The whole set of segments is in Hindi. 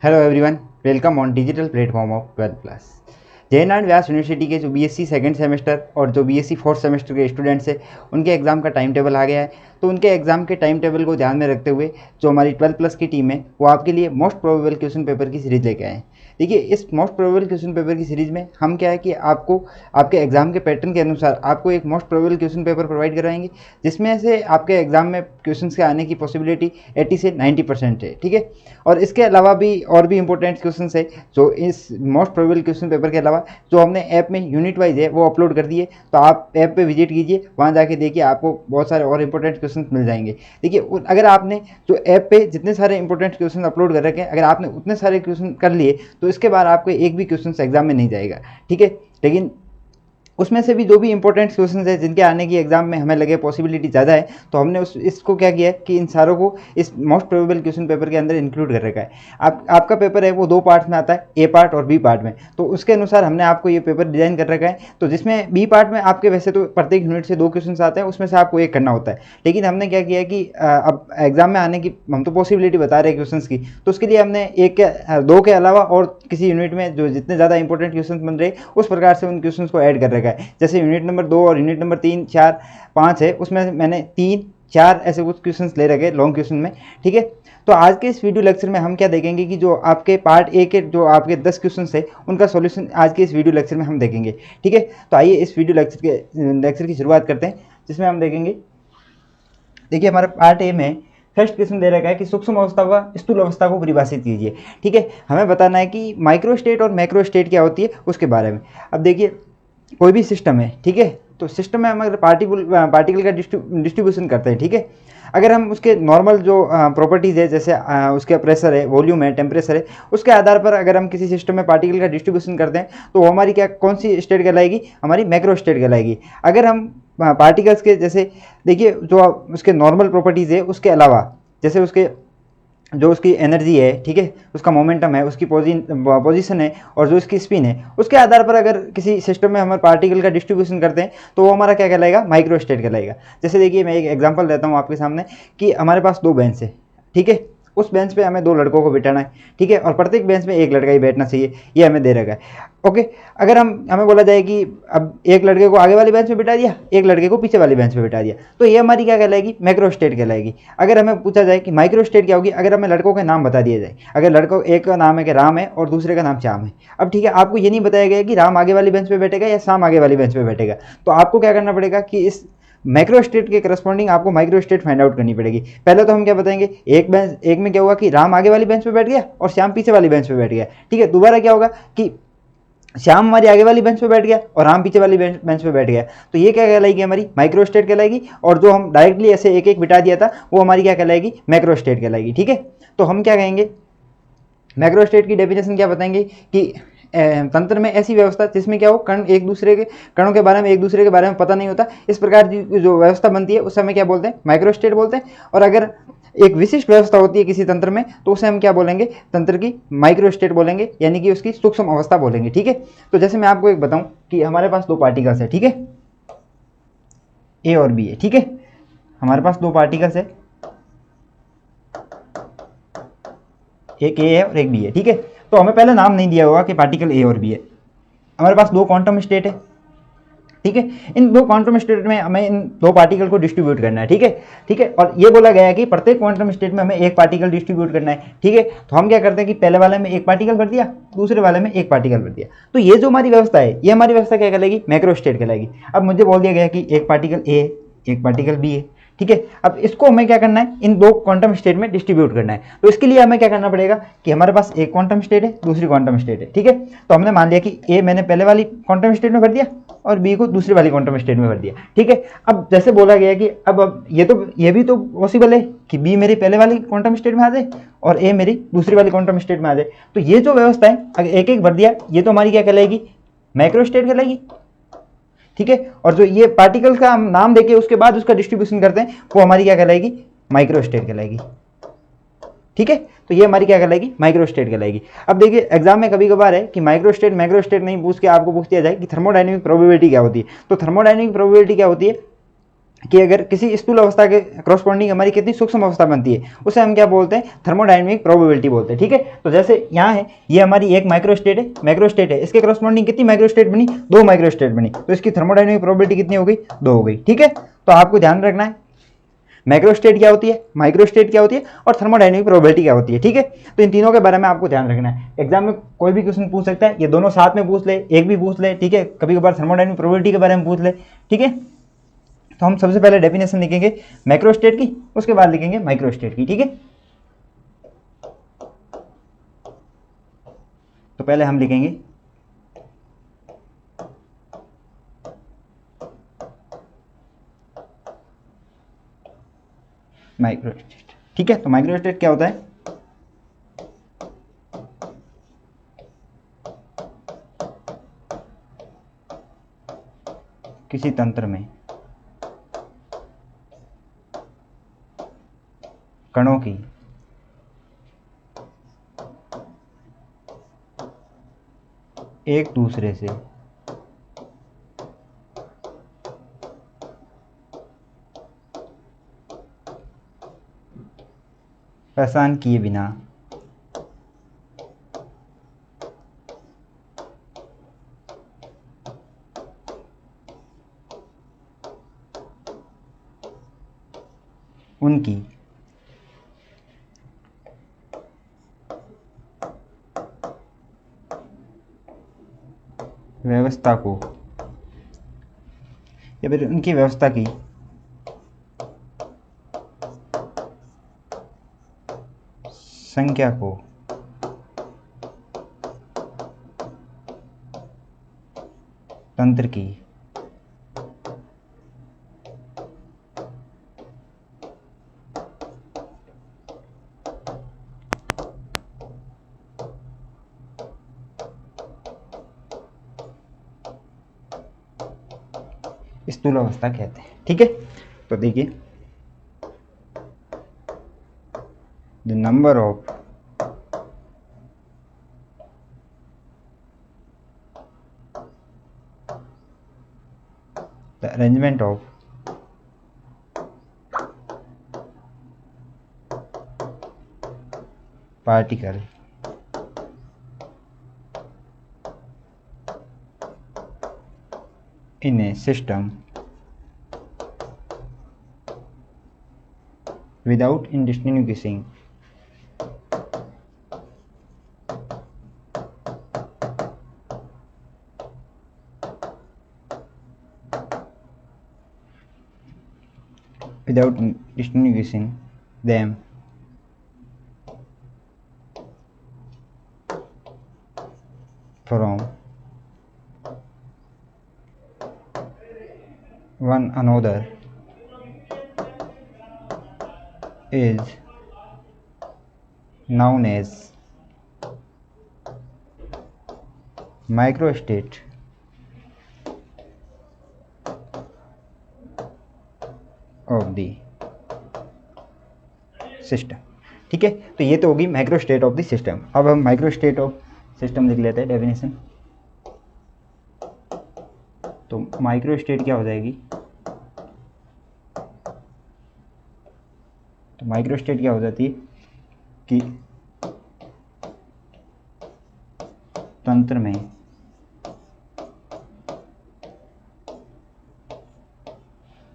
Hello everyone, welcome on digital platform of 12+। Jainarayan Vyas university के जो बीएससी सेकंड सेमेस्टर और जो बीएससी फोर्थ सेमेस्टर के स्टूडेंट्स हैं उनके एग्ज़ाम का टाइम टेबल आ गया है। तो उनके एग्ज़ाम के टाइम टेबल को ध्यान में रखते हुए जो हमारी 12+ की टीम है वो आपके लिए मोस्ट प्रोबेबल क्वेश्चन पेपर की सीरीज़ लेके आए हैं। देखिए, इस मोस्ट प्रोबेबल क्वेश्चन पेपर की सीरीज़ में हम क्या है कि आपको आपके एग्ज़ाम के पैटर्न के अनुसार आपको एक most probable question paper provide कराएंगे, जिसमें से आपके एग्ज़ाम में क्वेश्चंस के आने की पॉसिबिलिटी 80 से 90% है। ठीक है, और इसके अलावा भी और भी इंपॉर्टेंट क्वेश्चंस है जो इस मोस्ट प्रोबेबल क्वेश्चन पेपर के अलावा जो हमने ऐप में यूनिट वाइज है वो अपलोड कर दिए। तो आप ऐप पे विजिट कीजिए, वहाँ जाके देखिए, आपको बहुत सारे और इंपॉर्टेंट क्वेश्चन मिल जाएंगे। देखिए, अगर आपने जो ऐप पे जितने सारे इंपॉर्टेंट क्वेश्चन अपलोड कर रखे हैं, अगर आपने उतने सारे क्वेश्चन कर लिए तो इसके बाद आपको एक भी क्वेश्चन एग्जाम में नहीं जाएगा। ठीक है, लेकिन उसमें से भी जो भी इंपॉर्टेंट क्वेश्चन है जिनके आने की एग्जाम में हमें लगे पॉसिबिलिटी ज़्यादा है, तो हमने इसको क्या किया है कि इन सारों को इस मोस्ट प्रोबेबल क्वेश्चन पेपर के अंदर इंक्लूड कर रखा है। आपका पेपर है वो दो पार्ट्स में आता है, ए पार्ट और बी पार्ट में। तो उसके अनुसार हमने आपको ये पेपर डिजाइन कर रखा है। तो जिसमें बी पार्ट में आपके वैसे तो प्रत्येक यूनिट से 2 क्वेश्चन आते हैं, उसमें से आपको एक करना होता है। लेकिन हमने क्या किया कि अब एग्जाम में आने की हम तो पॉसिबिलिटी बता रहे हैं क्वेश्चन की, तो उसके लिए हमने दो के अलावा और किसी यूनिट में जो जितने ज़्यादा इंपॉर्टेंट क्वेश्चन बन रहे उस प्रकार से उन क्वेश्चन को ऐड कर रखा है। जैसे यूनिट नंबर 2 और यूनिट नंबर 3, 4, 5 है, उसमें मैंने 3, 4 ऐसे कुछ क्वेश्चंस ले रखे लॉन्ग क्वेश्चन में। ठीक है, तो आज के इस वीडियो लेक्चर में हम क्या देखेंगे कि जो आपके पार्ट ए के जो आपके 10 क्वेश्चन है उनका सॉल्यूशन आज के इस वीडियो लेक्चर में हम देखेंगे। ठीक है, तो आइए इस वीडियो लेक्चर की शुरुआत करते हैं, जिसमें हम देखेंगे। देखिए, हमारे पार्ट ए में फर्स्ट क्वेश्चन दे रखा है कि सूक्ष्म अवस्था व स्थूल अवस्था को परिभाषित कीजिए। ठीक है, हमें बताना है कि माइक्रो स्टेट और मैक्रो स्टेट क्या होती है उसके बारे में। अब देखिए, कोई भी सिस्टम है, ठीक है, तो सिस्टम में हम अगर पार्टिकल का डिस्ट्रीब्यूशन करते हैं, ठीक है, अगर हम उसके नॉर्मल जो प्रॉपर्टीज़ है, जैसे उसका प्रेशर है, वॉल्यूम है, टेम्परेचर है, उसके आधार पर अगर हम किसी सिस्टम में पार्टिकल का डिस्ट्रीब्यूशन करते हैं तो वो हमारी क्या कौन सी स्टेट कहलाएगी, हमारी मैक्रो स्टेट कहलाएगी। अगर हम पार्टिकल्स के जैसे देखिए जो उसके नॉर्मल प्रॉपर्टीज़ है उसके अलावा, जैसे जो उसकी एनर्जी है, ठीक है, उसका मोमेंटम है, उसकी पोजीशन है और जो उसकी स्पिन है, उसके आधार पर अगर किसी सिस्टम में हम पार्टिकल का डिस्ट्रीब्यूशन करते हैं तो वो हमारा क्या कहलाएगा, माइक्रो स्टेट कहलाएगा। जैसे देखिए, मैं एक एग्जांपल देता हूँ आपके सामने कि हमारे पास 2 बेंच है, ठीक है, उस बेंच पे हमें 2 लड़कों को बिठाना है, ठीक है, और प्रत्येक बेंच में एक लड़का ही बैठना चाहिए, ये हमें दे रखा है। ओके, अगर हमें बोला जाए कि अब एक लड़के को आगे वाली बेंच पे बिठा दिया, एक लड़के को पीछे वाली बेंच पे बिठा दिया, तो ये हमारी क्या कहलाएगी, मैक्रो स्टेट कहलाएगी। अगर हमें पूछा जाए कि माइक्रो स्टेट क्या होगी, अगर हमें लड़कों के नाम बता दिया जाए, अगर लड़कों एक का नाम है कि राम है और दूसरे का नाम श्याम है, अब ठीक है, आपको ये नहीं बताया गया कि राम आगे वाली बेंच पे बैठेगा या श्याम आगे वाली बेंच पे बैठेगा, तो आपको क्या करना पड़ेगा कि इस मैक्रो स्टेट के करस्पॉन्डिंग आपको माइक्रो स्टेट फाइंड आउट करनी पड़ेगी। पहले तो हम क्या बताएंगे, एक में क्या हुआ कि राम आगे वाली बेंच पे बैठ गया और श्याम पीछे वाली बेंच पे बैठ गया। ठीक है, दोबारा क्या होगा कि श्याम हमारी आगे वाली बेंच पे बैठ गया और राम पीछे वाली बेंच पे बैठ गया, तो ये क्या कहलाएगी, हमारी माइक्रो स्टेट कहलाएगी। और जो हम डायरेक्टली ऐसे एक एक बिठा दिया था वो हमारी क्या कहलाएगी, मैक्रो स्टेट कहलाएगी। ठीक है, तो हम क्या कहेंगे, मैक्रो स्टेट की डेफिनेशन क्या बताएंगे कि तंत्र में ऐसी व्यवस्था जिसमें क्या हो, कणों के बारे में एक दूसरे के बारे में पता नहीं होता, इस प्रकार की जो व्यवस्था बनती है उस समय क्या बोलते हैं, माइक्रो स्टेट बोलते हैं। और अगर एक विशिष्ट व्यवस्था होती है किसी तंत्र में तो उसे हम क्या बोलेंगे, तंत्र की माइक्रो स्टेट बोलेंगे, यानी कि उसकी सूक्ष्म अवस्था बोलेंगे। ठीक है, तो जैसे मैं आपको एक बताऊं कि हमारे पास 2 पार्टिकल्स है, ठीक है, ए और बी है। ठीक है, हमारे पास 2 पार्टिकल्स है, एक ए है और एक बी है। ठीक है, तो हमें पहले नाम नहीं दिया होगा कि पार्टिकल ए और बी है। हमारे पास 2 क्वांटम स्टेट है, ठीक है, इन 2 क्वांटम स्टेट में हमें इन 2 पार्टिकल को डिस्ट्रीब्यूट करना है। ठीक है, ठीक है, और ये बोला गया है कि प्रत्येक क्वांटम स्टेट में हमें एक पार्टिकल डिस्ट्रीब्यूट करना है। ठीक है, तो हम क्या करते हैं कि पहले वाले में एक पार्टिकल भर दिया, दूसरे वाले में एक पार्टिकल भर दिया, तो ये जो हमारी व्यवस्था है ये हमारी व्यवस्था क्या कहलाएगी, मैक्रो स्टेट कहलाएगी। अब मुझे बोल दिया गया कि एक पार्टिकल ए है, एक पार्टिकल बी है, ठीक है, अब इसको हमें क्या करना है, इन 2 क्वांटम स्टेट में डिस्ट्रीब्यूट करना है। तो इसके लिए हमें क्या करना पड़ेगा कि हमारे पास एक क्वांटम स्टेट है, दूसरी क्वांटम स्टेट है। ठीक है, तो हमने मान लिया कि ए मैंने पहले वाली क्वांटम स्टेट में भर दिया और बी को दूसरी वाली क्वांटम स्टेट में भर दिया। ठीक है, अब जैसे बोला गया कि अब ये भी तो पॉसिबल है कि बी मेरी पहले वाली क्वांटम स्टेट में आ जाए और ए मेरी दूसरी वाली क्वांटम स्टेट में आ जाए। तो ये जो व्यवस्था है अगर एक एक भर दिया, ये तो हमारी क्या कहलाएगी, मैक्रो स्टेट कहलाएगी। ठीक है, और जो ये पार्टिकल का हम नाम देके उसके बाद उसका डिस्ट्रीब्यूशन करते हैं वो हमारी क्या कहलाएगी, माइक्रो स्टेट कहलाएगी। ठीक है, तो ये हमारी क्या कहलाएगी, माइक्रो स्टेट कहलाएगी। अब देखिए, एग्जाम में कभी कभार है कि माइक्रो स्टेट मैक्रो स्टेट नहीं पूछ के आपको पूछ दिया जाए कि थर्मोडायनेमिक प्रोबेबिलिटी क्या होती है। तो थर्मोडायनेमिक प्रोबेबिलिटी क्या होती है कि अगर किसी स्थूल अवस्था के क्रॉसपॉन्डिंग हमारी कितनी सूक्ष्म अवस्था बनती है, उसे हम क्या बोलते हैं, थर्मोडायनेमिक प्रोबेबिलिटी बोलते हैं। ठीक है, तो जैसे यहाँ है, ये हमारी एक माइक्रोस्टेट है, इसके क्रॉसपॉन्डिंग कितनी माइक्रोस्टेट बनी, 2 माइक्रोस्टेट बनी, तो इसकी थर्मोडायनेमिक प्रोबेबिलिटी कितनी हो गई, 2 हो गई। ठीक है, तो आपको ध्यान रखना है मैक्रोस्टेट क्या होती है, माइक्रोस्टेट क्या होती है, और थर्मोडायनेमिक प्रोबेबिलिटी क्या होती है। ठीक है, तो इन तीनों के बारे में आपको ध्यान रखना है। एग्जाम में कोई भी क्वेश्चन पूछ सकता है, ये दोनों साथ में पूछ ले, एक भी पूछ ले। ठीक है, कभी कभार थर्मोडायनेमिक प्रोबेबिलिटी के बारे में पूछ ले। ठीक है, तो हम सबसे पहले डेफिनेशन लिखेंगे मैक्रोस्टेट की, उसके बाद लिखेंगे माइक्रोस्टेट की। ठीक है, तो पहले हम लिखेंगे माइक्रोस्टेट। ठीक है, तो माइक्रोस्टेट क्या होता है, किसी तंत्र में कणों की एक दूसरे से पहचान किए बिना उनकी व्यवस्था को या फिर उनकी व्यवस्था की संख्या को तंत्र की स्थूल अवस्था कहते हैं। ठीक है, तो देखिए the number of the arrangement of particle in a system without distinguishing them from one another is known as microstate of the system. ठीक है, तो ये तो होगी माइक्रोस्टेट ऑफ द सिस्टम। अब हम माइक्रोस्टेट ऑफ सिस्टम लिख लेते हैं डेफिनेशन। तो माइक्रोस्टेट क्या हो जाएगी, तो माइक्रोस्टेट क्या हो जाती है कि तंत्र में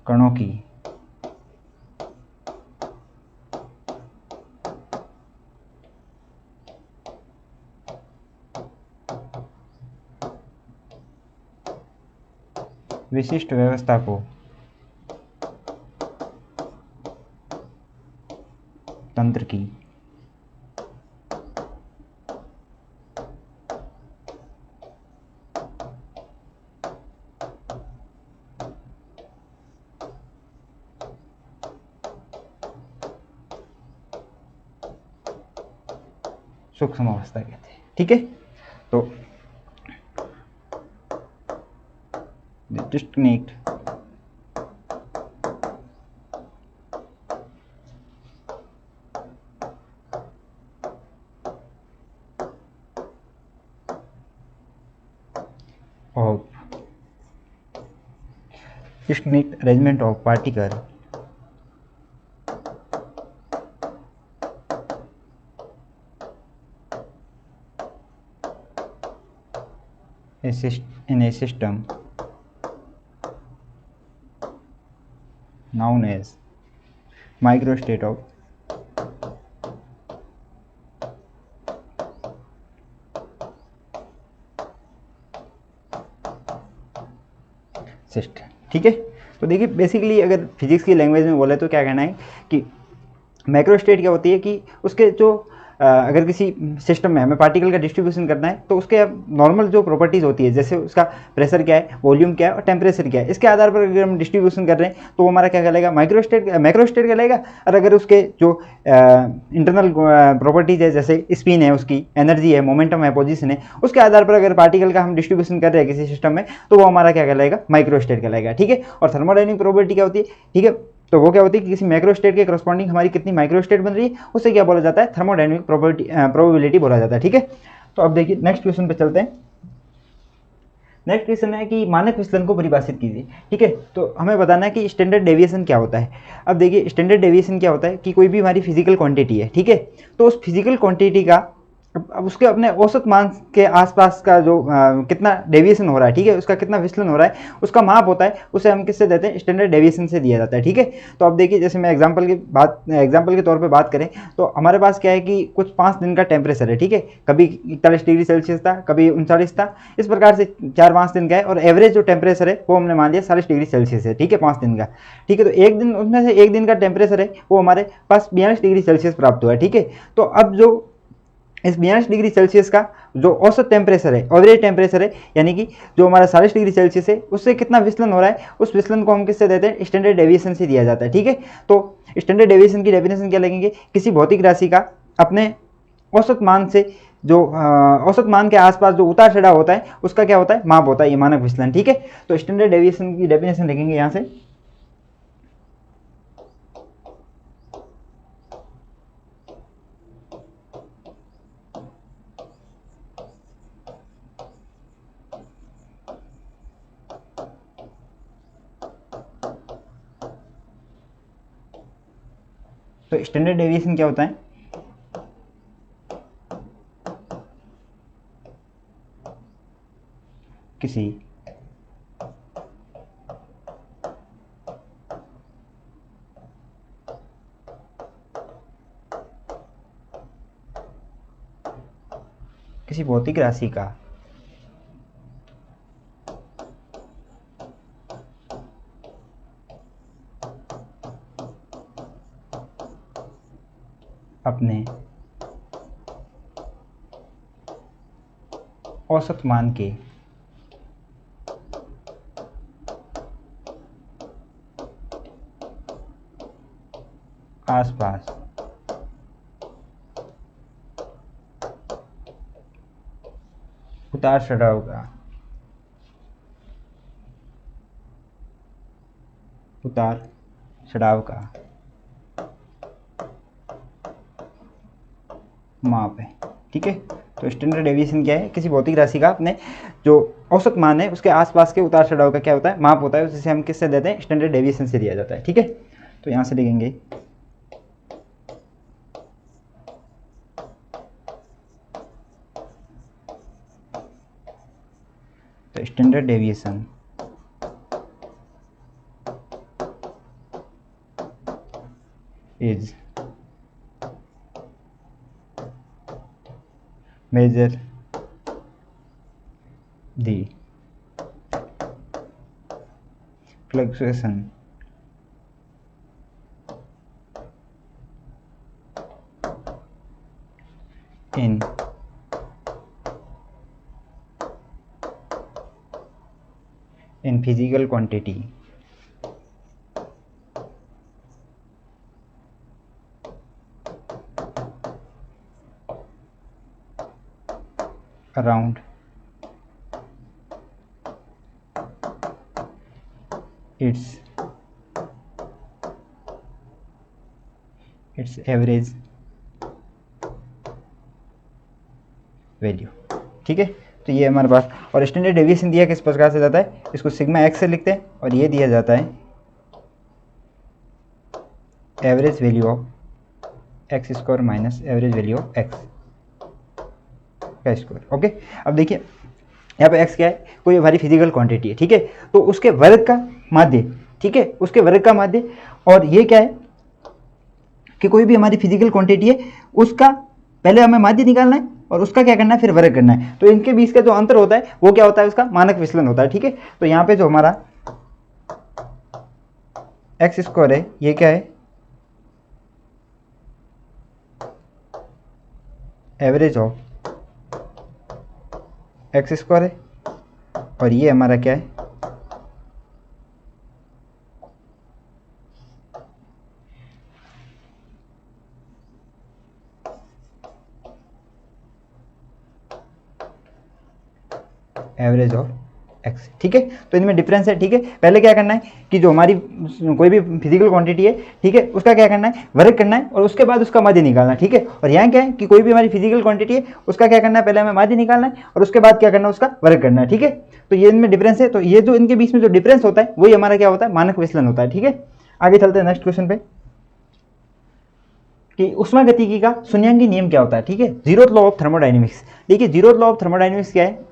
कणों की विशिष्ट व्यवस्था को तंत्र की सूक्ष्म अवस्था कहते हैं। ठीक है, तो disconnect of distinct arrangement of particle in a system known as microstate of system. ठीक है, तो देखिए बेसिकली अगर फिजिक्स की लैंग्वेज में बोले तो क्या कहना है कि मैक्रोस्टेट क्या होती है कि उसके जो अगर किसी सिस्टम में हमें पार्टिकल का डिस्ट्रीब्यूशन करना है तो उसके नॉर्मल जो प्रॉपर्टीज़ होती है, जैसे उसका प्रेशर क्या है, वॉल्यूम क्या है और टेम्परेचर क्या है, इसके आधार पर अगर हम डिस्ट्रीब्यूशन कर रहे हैं तो वो हमारा क्या कहलाएगा, मैक्रोस्टेट कहलाएगा। और अगर उसके जो इंटरनल प्रॉपर्टीज़ है, जैसे स्पिन है, उसकी एनर्जी है, मोमेंटम है, पोजिशन है, उसके आधार पर अगर पार्टिकल का हम डिस्ट्रीब्यूशन कर रहे हैं किसी सिस्टम में तो वो हमारा क्या कहलाएगा, माइक्रोस्टेट कहलाएगा। ठीक है, और थर्मोडायनेमिक प्रॉपर्टी क्या होती है, ठीक है, तो वो क्या होती है कि किसी मैक्रोस्टेट के करस्पॉन्डिंग हमारी कितनी माइक्रोस्टेट बन रही है उसे क्या बोला जाता है, थर्मोडायनेमिक प्रोबेबिलिटी बोला जाता है। ठीक है, तो अब देखिए नेक्स्ट क्वेश्चन पे चलते हैं। नेक्स्ट क्वेश्चन है कि मानक विचलन को परिभाषित कीजिए। ठीक है, तो हमें बताना है कि स्टैंडर्ड डेविएशन क्या होता है। अब देखिए स्टैंडर्ड डेविएशन क्या होता है कि कोई भी हमारी फिजिकल क्वांटिटी है, ठीक है, तो उस फिजिकल क्वांटिटी का अब उसके अपने औसत मान के आसपास का जो कितना डेविएशन हो रहा है, ठीक है, उसका कितना विचलन हो रहा है, उसका माप होता है, उसे हम किससे देते हैं, स्टैंडर्ड डेविएशन से दिया जाता है। ठीक है, तो अब देखिए जैसे मैं एग्जांपल के तौर पे बात करें तो हमारे पास क्या है कि कुछ 5 दिन का टेम्परेचर है। ठीक है, कभी 41 डिग्री सेल्सियस था, कभी 39 था, इस प्रकार से 4-5 दिन का है, और एवरेज जो टेम्परेचर है वो हमने मान लिया 40 डिग्री सेल्सियस है। ठीक है, 5 दिन का। ठीक है, तो एक दिन उसमें से एक दिन का टेम्परेचर है वो हमारे पास 42 डिग्री सेल्सियस प्राप्त हुआ है। ठीक है, तो अब जो इस 42 डिग्री सेल्सियस का जो औसत टेम्परेचर है, एवरेज टेम्परेचर है, यानी कि जो हमारा 40 डिग्री सेल्सियस है, उससे कितना विचलन हो रहा है, उस विचलन को हम किससे देते हैं, स्टैंडर्ड डेविएशन से दिया जाता है। ठीक है, तो स्टैंडर्ड डेविएशन की डेफिनेशन क्या लगेंगे, किसी भौतिक राशि का अपने औसत मान से जो औसत मान के आसपास जो उतार चढ़ाव होता है उसका क्या होता है, माप होता है, ये मानक विचलन। ठीक है, तो स्टैंडर्ड डेविएशन की डेफिनेशन लिखेंगे यहाँ से, तो स्टैंडर्ड डेविएशन क्या होता है, किसी भौतिक राशि का अपने औसत मान के आसपास उतार चढ़ाव का माप है। ठीक है, तो स्टैंडर्ड डेविएशन क्या है, किसी भौतिक राशि का अपने जो औसत मान है उसके आसपास के उतार चढ़ाव का क्या होता है, माप होता है, जिसे हम किससे देते हैं, स्टैंडर्ड डेविएशन से दिया जाता है। ठीक है, तो यहाँ से लिखेंगे तो standard deviation is measure the fluctuation in physical quantity around its average value. ठीक है, तो ये हमारे पास, और स्टैंडर्ड डेविएशन दिया किस प्रकार से जाता है, इसको सिग्मा एक्स से लिखते हैं, और ये दिया जाता है average value of x square minus average value of x का स्क्वायर। ओके, अब देखिए यहाँ पे एक्स क्या है, कोई हमारी फिजिकल क्वांटिटी है, ठीक है, तो उसके वर्ग का माध्य, ठीक है, उसके वर्ग का माध्य, और ये क्या है कि कोई भी हमारी फिजिकल क्वांटिटी है उसका पहले हमें माध्य निकालना है और उसका क्या करना है, फिर वर्ग करना है। तो इनके बीच का जो अंतर होता है वो क्या होता है, उसका मानक विचलन होता है, ठीक है। तो यहाँ पे जो हमारा एक्स स्क्वायर है ये क्या है, एवरेज ऑफ एक्स स्क्वायर है, और ये हमारा क्या है, एवरेज ऑफ एक्स, ठीक है। तो इनमें डिफरेंस है, ठीक है। पहले क्या करना है कि जो हमारी कोई भी फिजिकल क्वांटिटी है, ठीक है, उसका क्या करना है, वर्ग करना है, और उसके बाद उसका माध्य निकालना है, ठीक है। और यहाँ क्या है कि कोई भी हमारी फिजिकल क्वांटिटी है उसका क्या करना है, पहले हमें माध्य निकालना है और उसके बाद क्या करना है, उसका वर्ग करना है, ठीक है। तो ये इनमें डिफरेंस है। तो ये जो इनके बीच में जो डिफरेंस होता है वही हमारा क्या होता है, मानक विचलन होता है, ठीक है। आगे चलते हैं नेक्स्ट क्वेश्चन पे कि उष्मागतिकी का शून्यांकी नियम क्या होता है, ठीक है, जीरोथ लॉ ऑफ थर्मोडायनेमिक्स। देखिए जीरोथ लॉ ऑफ थर्मोडायनेमिक्स क्या है,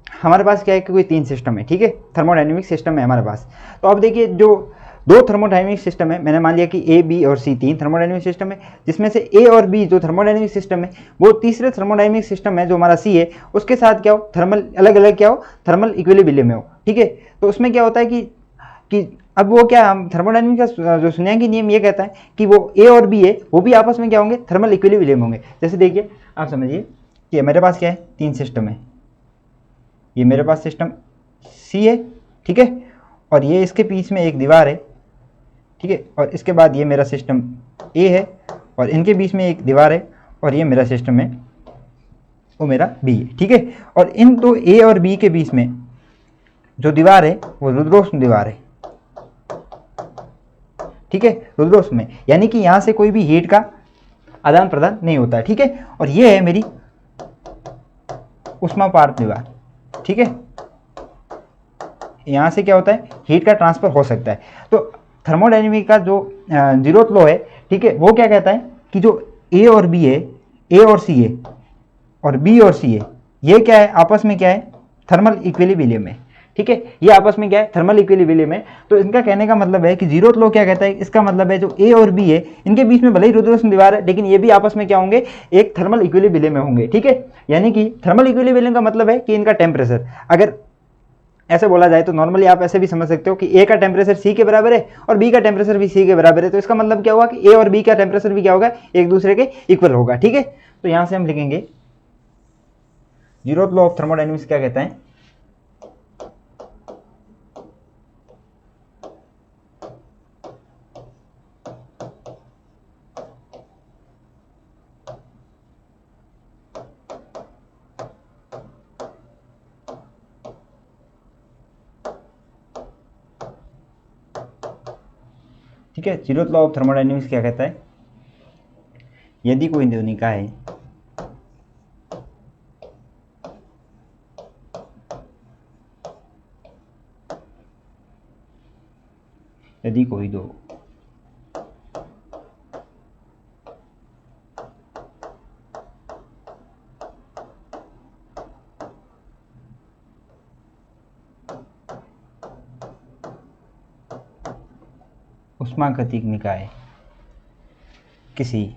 हमारे पास क्या है कि कोई 3 सिस्टम है, ठीक है, थर्मोडायनेमिक सिस्टम है हमारे पास। तो अब देखिए जो 2 थर्मोडायनेमिक सिस्टम है, मैंने मान लिया कि ए बी और सी 3 थर्मोडायनेमिक सिस्टम है, जिसमें से ए और बी जो थर्मोडायनेमिक सिस्टम है वो तीसरे थर्मोडायनेमिक सिस्टम है जो हमारा सी है उसके साथ क्या हो, थर्मल अलग अलग क्या हो, थर्मल इक्विलिब्रियम में हो, ठीक है। तो उसमें क्या होता है कि अब वो क्या, हम थर्मोडायनेमिक का जो शून्यांकी नियम ये कहता है कि वो ए और बी है वो भी आपस में क्या होंगे, थर्मल इक्विलिब्रियम होंगे। जैसे देखिए आप समझिए कि मेरे पास क्या है, 3 सिस्टम है, ये मेरे पास सिस्टम सी है, ठीक है, और ये इसके बीच में एक दीवार है, ठीक है, और इसके बाद ये मेरा सिस्टम ए है और इनके बीच में एक दीवार है, और ये मेरा सिस्टम है वो मेरा बी है, ठीक है। और इन दो ए और बी के बीच में जो दीवार है वो रुद्रोष्म दीवार है, ठीक है, रुद्रोष्म में, यानी कि यहाँ से कोई भी हीट का आदान प्रदान नहीं होता है, ठीक है। और ये है मेरी ऊष्मापार्थ दीवार, ठीक है, यहाँ से क्या होता है, हीट का ट्रांसफर हो सकता है। तो थर्मोडायनेमिक का जो जीरोथ लॉ है, ठीक है, वो क्या कहता है कि जो ए और बी है, ए और सी है और बी और सी है, ये क्या है, आपस में क्या है, थर्मल इक्विलिब्रियम है, ठीक है, ये आपस में क्या है, थर्मल इक्विलिब्रियम है। तो इनका कहने का मतलब है कि जीरोथ लॉ क्या कहता है, इसका मतलब है जो ए और बी है इनके बीच में भले ही रुद्रोष्म दीवार है लेकिन ये भी आपस में क्या होंगे, एक थर्मल इक्विलिब्रियम में होंगे, ठीक है। यानी कि थर्मल इक्विलिब्रियम का मतलब है कि इनका टेम्परेचर, अगर ऐसे बोला जाए तो नॉर्मली आप ऐसे भी समझ सकते हो कि ए का टेम्परेचर सी के बराबर है और बी का टेम्परेचर भी सी के बराबर है। तो इसका मतलब क्या हुआ कि ए और बी का टेम्परेचर भी क्या होगा, एक दूसरे के इक्वल होगा, ठीक है। तो यहां से हम लिखेंगे जीरोथ लॉ ऑफ थर्मोडायनेमिक्स क्या कहता है, ठीक है। जीरोथ लॉ ऑफ थर्मोडायनेमिक्स क्या कहता है, यदि कोई दो निकाय यदि कोई दो ऊष्मागतिक निकाय किसी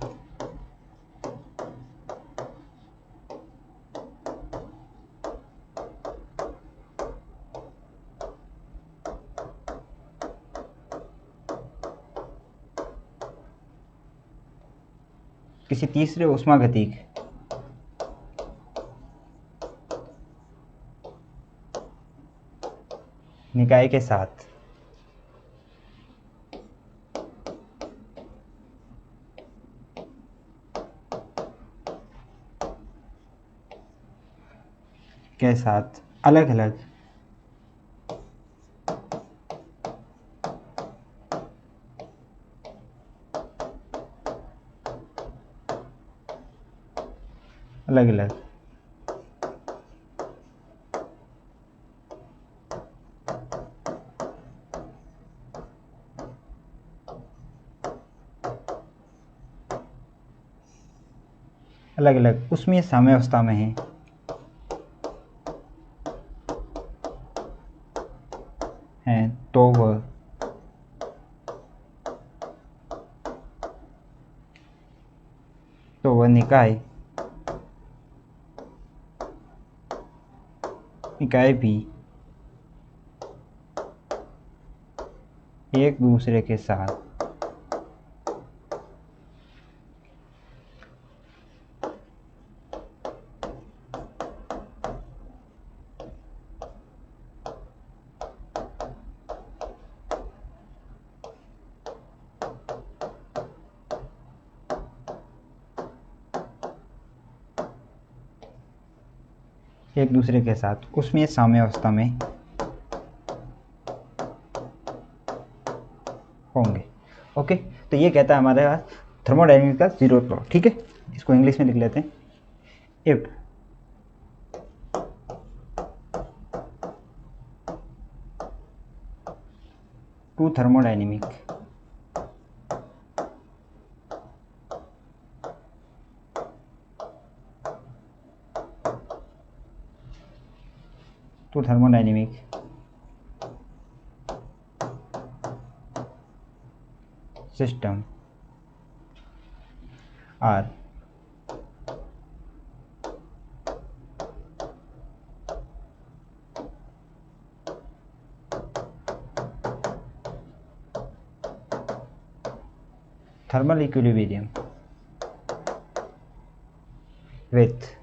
तीसरे ऊष्मागतिक निकाय के साथ अलग अलग अलग अलग अलग अलग उसमें साम्यावस्था में हैं तो वह निकाय भी एक दूसरे के साथ उसमें साम्यावस्था में होंगे। ओके, तो ये कहता है हमारे पास थर्मोडायनेमिक्स का जीरोथ लॉ। ठीक है, इसको इंग्लिश में लिख लेते हैं। If two thermodynamic system are thermal equilibrium with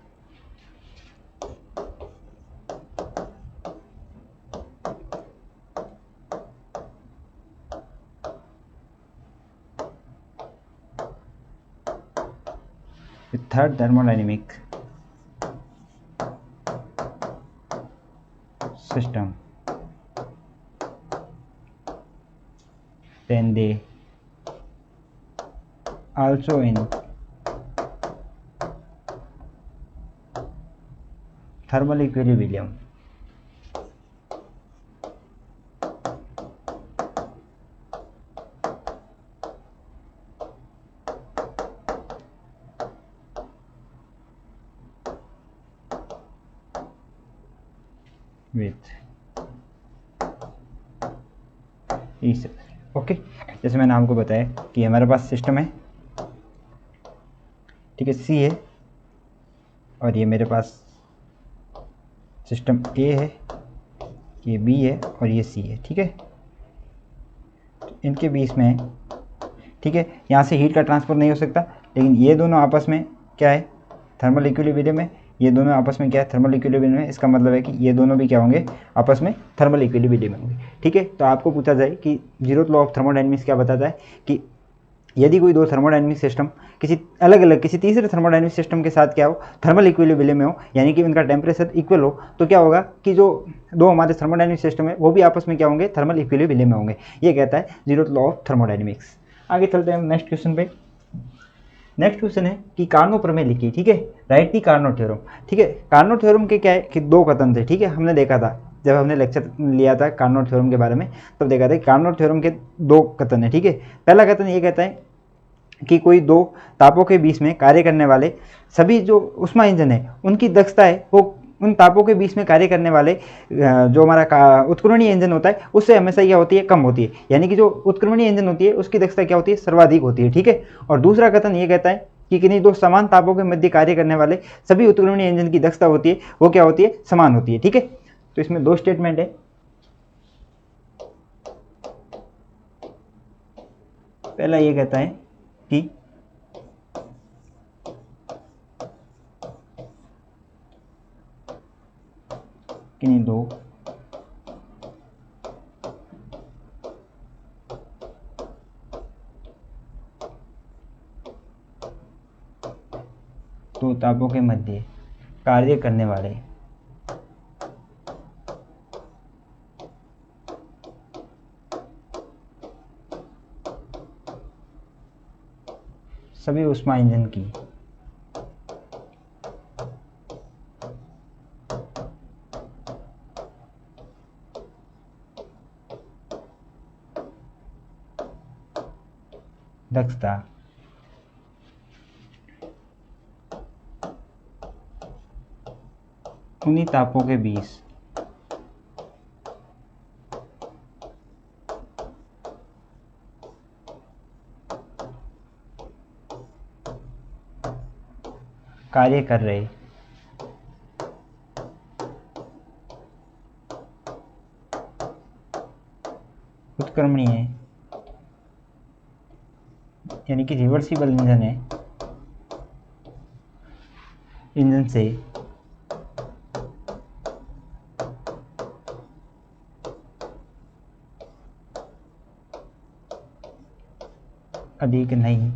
third thermodynamic system, then they also in thermal equilibrium with इस। ओके, जैसे मैंने आपको बताया कि हमारे पास सिस्टम है, ठीक है, सी है, और ये मेरे पास सिस्टम ए है, ये बी है और ये सी है। ठीक है, तो इनके बीच में, ठीक है, यहाँ से हीट का ट्रांसफर नहीं हो सकता, लेकिन ये दोनों आपस में क्या है, थर्मल इक्विलिब्रियम में। ये दोनों आपस में क्या है, थर्मल इक्विलिब्रियम में। इसका मतलब है कि ये दोनों भी क्या होंगे, आपस में थर्मल इक्विलिब्रियम में होंगे। ठीक है, तो आपको पूछा जाए कि जीरोथ लॉ ऑफ थर्मोडायनेमिक्स क्या बताता है कि यदि कोई दो थर्मोडायनेमिक सिस्टम किसी अलग अलग किसी तीसरे थर्मोडायनेमिक सिस्टम के साथ क्या हो, थर्मल इक्विलिब्रियम में हो, यानी कि उनका टेम्परेचर इक्वल हो, तो क्या होगा कि जो दो हमारे थर्मोडायनेमिक सिस्टम है वो भी आपस में क्या होंगे, थर्मल इक्विलिब्रियम में होंगे। ये कहता है जीरोथ लॉ ऑफ थर्मोडायनेमिक्स। आगे चलते हैं नेक्स्ट क्वेश्चन पे। नेक्स्ट क्वेश्चन है कि कार्नो प्रमेय लिखी। ठीक है, राइट दी कार्नो थ्योरम। ठीक है, कार्नो थ्योरम के क्या है कि दो कथन थे। ठीक है, हमने देखा था जब हमने लेक्चर लिया था कार्नो थ्योरम के बारे में, तब देखा था कि कार्नो थ्योरम के दो कथन है। ठीक है, पहला कथन ये कहता है कि कोई दो तापों के बीच में कार्य करने वाले सभी जो ऊष्मा इंजन है उनकी दक्षता है वो उन तापों के बीच में कार्य करने वाले जो हमारा उत्क्रमणीय इंजन होता है उससे हमेशा क्या होती है, कम होती है। यानी कि जो उत्क्रमणीय इंजन होती है उसकी दक्षता क्या होती है, सर्वाधिक होती है। ठीक है, और दूसरा कथन ये कहता है कि किन्हीं दो समान तापों के मध्य कार्य करने वाले सभी उत्क्रमणीय इंजन की दक्षता होती है वो क्या होती है, समान होती है। ठीक है, तो इसमें दो स्टेटमेंट है। पहला ये कहता है कि किन्हीं दो दो तापों के मध्य कार्य करने वाले सभी ऊष्मा इंजन की दक्षता उन्हीं तापों के बीच कार्य कर रहे उत्क्रमणीय यानी कि रिवर्सिबल इंजन है, इंजन से अधिक नहीं।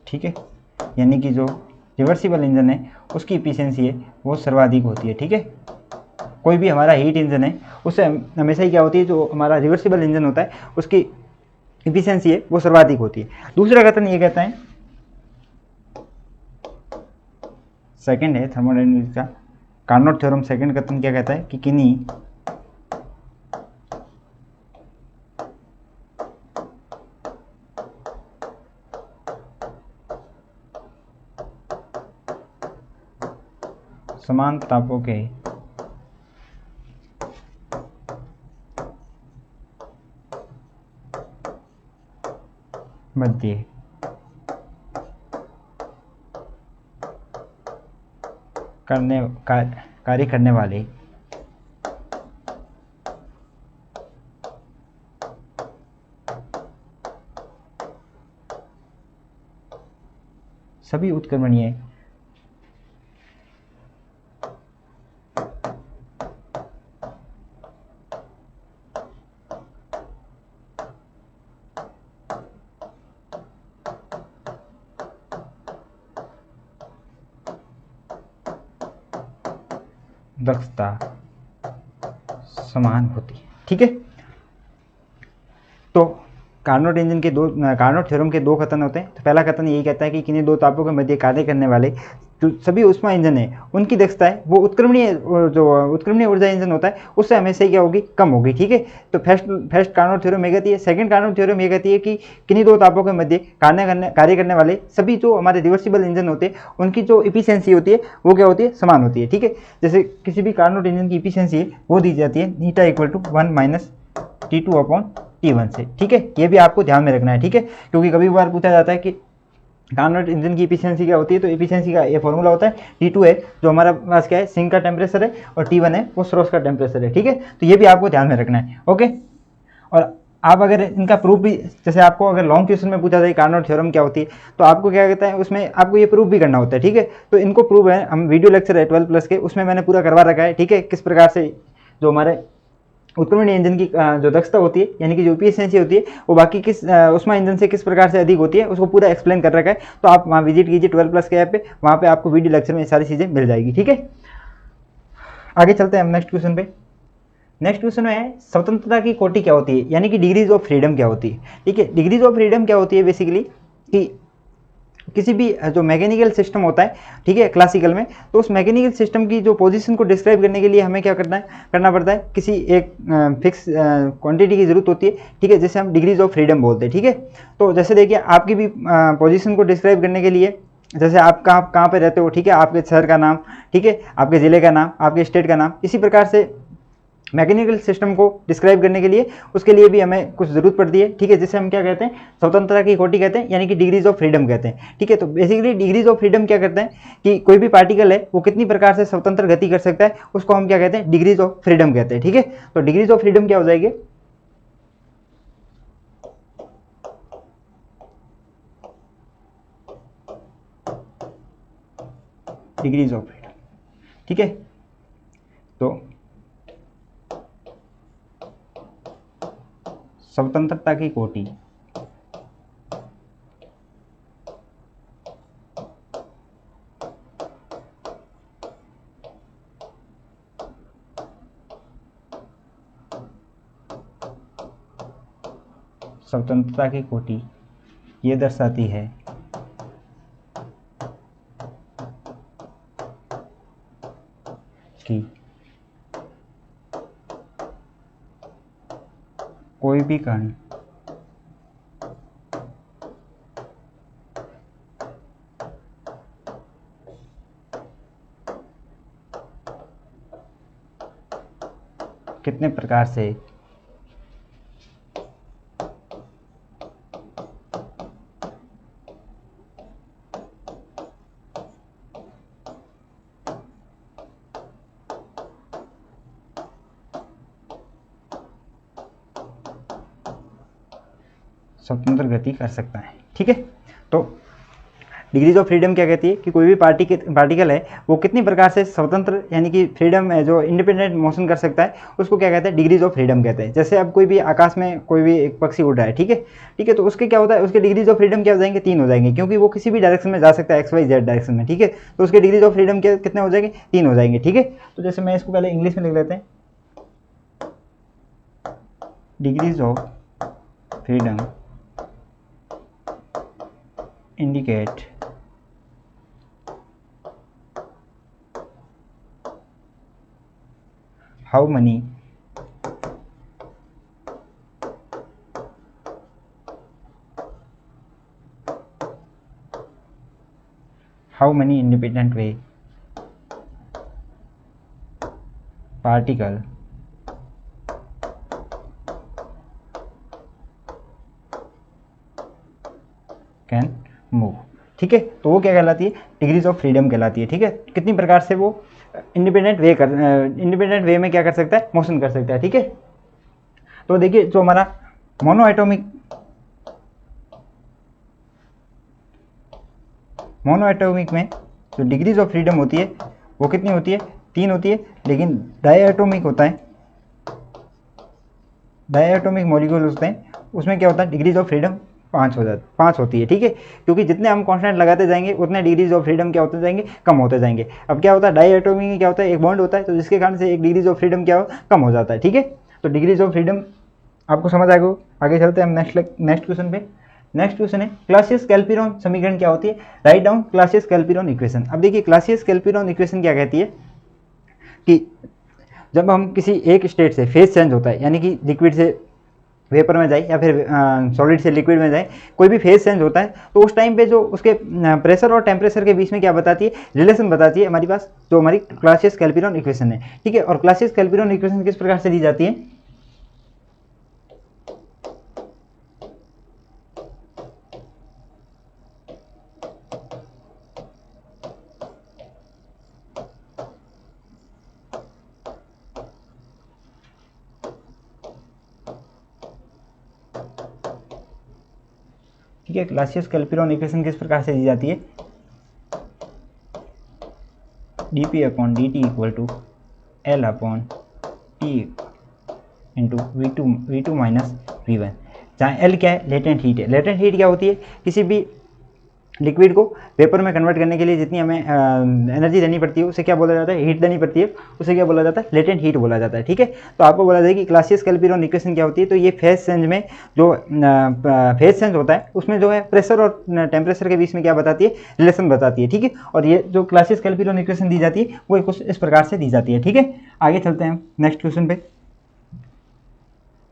ठीक है, यानी कि जो रिवर्सिबल इंजन है उसकी इफिशियंसी है वो सर्वाधिक होती है। ठीक है, कोई भी हमारा हीट इंजन है उससे हमेशा ही क्या होती है, जो हमारा रिवर्सिबल इंजन होता है उसकी इफिशियंसी है वो सर्वाधिक होती है। दूसरा कथन ये कहता है, सेकंड है थर्मोडायनेमिक्स का कार्नोट थ्योरम, सेकंड कथन क्या कहता है कि किन्हीं समान तापों के मध्य कार्य करने वाले सभी उत्क्रमणीय दक्षता समान होती है। ठीक है, तो कार्नोट इंजन के कार्नोट थ्योरम के दो कथन होते हैं। तो पहला कथन यही कहता है कि किन्हीं दो तापों के मध्य कार्य करने वाले जो सभी ऊष्मा इंजन है उनकी दक्षता है वो उत्क्रमणीय ऊर्जा इंजन होता है उससे हमेशा क्या होगी, कम होगी। ठीक है, तो फर्स्ट कार्नोट थ्योरम ये कहती है। सेकंड कार्नोट थ्योरम ये कहती है कि किन्हीं दो तापों के मध्य कार्य करने वाले सभी जो हमारे रिवर्सिबल इंजन होते हैं उनकी जो इफिशियंसी होती है वो क्या होती है, समान होती है। ठीक है, जैसे किसी भी कार्नोट इंजन की इफिशियंसी है वो दी जाती है नीटा equal to 1 - T2 upon T1 से। ठीक है, ये भी आपको ध्यान में रखना है। ठीक है, क्योंकि कभी बार पूछा जाता है कि कार्नोट इंजन की इफिशियंसी क्या होती है, तो इफिशियंसी का ये फॉर्मूला होता है T2 है जो हमारा पास क्या है, सिंक का टेम्परेचर है, और T1 है वो स्रोत का टेम्परेचर है। ठीक है, तो ये भी आपको ध्यान में रखना है। ओके, और आप अगर इनका प्रूफ भी, जैसे आपको अगर लॉन्ग क्वेश्चन में पूछा जाए कार्नोट थ्योरम क्या होती है, तो आपको क्या कहता है उसमें आपको ये प्रूफ भी करना होता है। ठीक है, तो इनको प्रूफ है, हम वीडियो लेक्चर है 12+ के, उसमें मैंने पूरा करवा रखा है। ठीक है, किस प्रकार से जो हमारे उत्क्रमणीय इंजन की जो दक्षता होती है यानी कि जो एफिशिएंसी होती है वो बाकी किस उष्मा इंजन से किस प्रकार से अधिक होती है उसको पूरा एक्सप्लेन कर रखा है। तो आप वहाँ विजिट कीजिए 12+ के ऐप पे, वहाँ पे आपको वीडियो लेक्चर में ये सारी चीज़ें मिल जाएगी। ठीक है, आगे चलते हैं हम नेक्स्ट क्वेश्चन पे। नेक्स्ट क्वेश्चन में है स्वतंत्रता की कोटि क्या होती है, यानी कि डिग्रीज ऑफ फ्रीडम क्या होती है। ठीक है, डिग्रीज ऑफ फ्रीडम क्या होती है, बेसिकली कि किसी भी जो मैकेनिकल सिस्टम होता है, ठीक है, क्लासिकल में, तो उस मैकेनिकल सिस्टम की जो पोजीशन को डिस्क्राइब करने के लिए हमें क्या करना पड़ता है, किसी एक फिक्स क्वांटिटी की जरूरत होती है। ठीक है, जैसे हम डिग्रीज ऑफ फ्रीडम बोलते हैं। ठीक है, तो जैसे देखिए आपकी भी पोजीशन को डिस्क्राइब करने के लिए, जैसे आप कहाँ पे रहते हो, ठीक है, आपके शहर का नाम, ठीक है, आपके ज़िले का नाम, आपके स्टेट का नाम, इसी प्रकार से मैकेनिकल सिस्टम को डिस्क्राइब करने के लिए उसके लिए भी हमें कुछ जरूरत पड़ती है। ठीक है, जिसे हम क्या कहते हैं, स्वतंत्रता की कोटि कहते हैं, यानी कि डिग्रीज ऑफ फ्रीडम कहते हैं। ठीक है, तो बेसिकली डिग्रीज ऑफ फ्रीडम क्या करते हैं कि कोई भी पार्टिकल है वो कितनी प्रकार से स्वतंत्र गति कर सकता है, उसको हम क्या कहते हैं, डिग्रीज ऑफ फ्रीडम कहते हैं। ठीक है, तो डिग्रीज ऑफ फ्रीडम क्या हो जाएगी, डिग्रीज ऑफ फ्रीडम। ठीक है, तो स्वतंत्रता की कोटि स्वतंत्रता की कोटि ये दर्शाती है कि कोई भी कण कितने प्रकार से स्वतंत्र गति कर सकता है। ठीक है, तो डिग्रीज ऑफ फ्रीडम क्या कहती है कि कोई भी पार्टिकल है वो कितनी प्रकार से स्वतंत्र यानी कि फ्रीडम है जो इंडिपेंडेंट मोशन कर सकता है, उसको क्या कहते हैं, डिग्रीज ऑफ फ्रीडम कहते हैं। जैसे अब कोई भी आकाश में कोई भी एक पक्षी उड़ रहा है, ठीक है, तो उसके क्या होता है, उसके डिग्रीज ऑफ फ्रीडम क्या हो जाएंगे, 3 हो जाएंगे, क्योंकि वो किसी भी डायरेक्शन में जा सकता है, XYZ डायरेक्शन में। ठीक है, तो उसके डिग्रीज ऑफ फ्रीडम कितने हो जाएंगे, 3 हो जाएंगे। ठीक है, तो जैसे मैं इसको पहले इंग्लिश में लिख लेते हैं, degrees of freedom indicate how many independent way particle can move। ठीक है, तो वो क्या कहलाती है, डिग्रीज ऑफ फ्रीडम कहलाती है। ठीक है, कितनी प्रकार से वो इंडिपेंडेंट वे में क्या कर सकता है, मोशन कर सकता है। ठीक है, तो देखिए जो हमारा मोनो एटॉमिक में जो डिग्रीज ऑफ फ्रीडम होती है वो कितनी होती है, 3 होती है। लेकिन डायएटॉमिक होता है, डायएटॉमिक मॉलिक्यूल होते हैं, उसमें क्या होता है, डिग्रीज ऑफ फ्रीडम 5 होती है। ठीक है, क्योंकि जितने हम कांस्टेंट लगाते जाएंगे उतने डिग्रीज ऑफ फ्रीडम क्या होते जाएंगे, कम होते जाएंगे। अब क्या होता है, डायएटॉमिक में क्या होता है, एक बॉन्ड होता है, तो जिसके कारण से एक डिग्रीज ऑफ फ्रीडम क्या हो, कम हो जाता है। ठीक है, तो डिग्रीज ऑफ फ्रीडम आपको समझ आएगा। आगे चलते हैं हम नेक्स्ट क्वेश्चन पे। नेक्स्ट क्वेश्चन है क्लासियस-कैल्पिरॉन समीकरण क्या होती है, राइट डाउन क्लासियस-कैल्पिरॉन इक्वेशन। अब देखिए क्लासियस-कैल्पिरॉन इक्वेशन क्या कहती है कि जब हम किसी एक स्टेट से फेज चेंज होता है, यानी कि लिक्विड से वेपर में जाए या फिर सॉलिड से लिक्विड में जाए, कोई भी फेज चेंज होता है, तो उस टाइम पे जो उसके प्रेशर और टेम्परेचर के बीच में क्या बताती है, रिलेशन बताती है हमारे पास, जो हमारी क्लासियस-कैल्पिरॉन इक्वेशन है। ठीक है, और क्लासियस-कैल्पिरॉन इक्वेशन किस प्रकार से दी जाती है, ठीक है, क्लासियस-कैल्पिरॉन इक्वेशन किस प्रकार से दी जाती है, dp/dt = L/T into V2 minus V1, जहाँ L क्या है, लेटेंट हीट है। लेटेंट हीट क्या होती है, किसी भी लिक्विड को वेपर में कन्वर्ट करने के लिए जितनी हमें एनर्जी देनी पड़ती है उसे क्या बोला जाता है, हीट देनी पड़ती है, उसे क्या बोला जाता है, लेटेंट हीट बोला जाता है। ठीक है, तो आपको बोला जाए कि क्लासियस-कैल्पिरॉन इक्वेशन क्या होती है, तो ये फेज चेंज में जो फेज चेंज होता है उसमें जो है प्रेशर और टेम्परेचर के बीच में क्या बताती है, रिलेशन बताती है। ठीक है, और ये जो क्लासियस-कैल्पिरॉन इक्वेशन दी जाती है वो कुछ इस प्रकार से दी जाती है। ठीक है, आगे चलते हैं नेक्स्ट क्वेश्चन पे।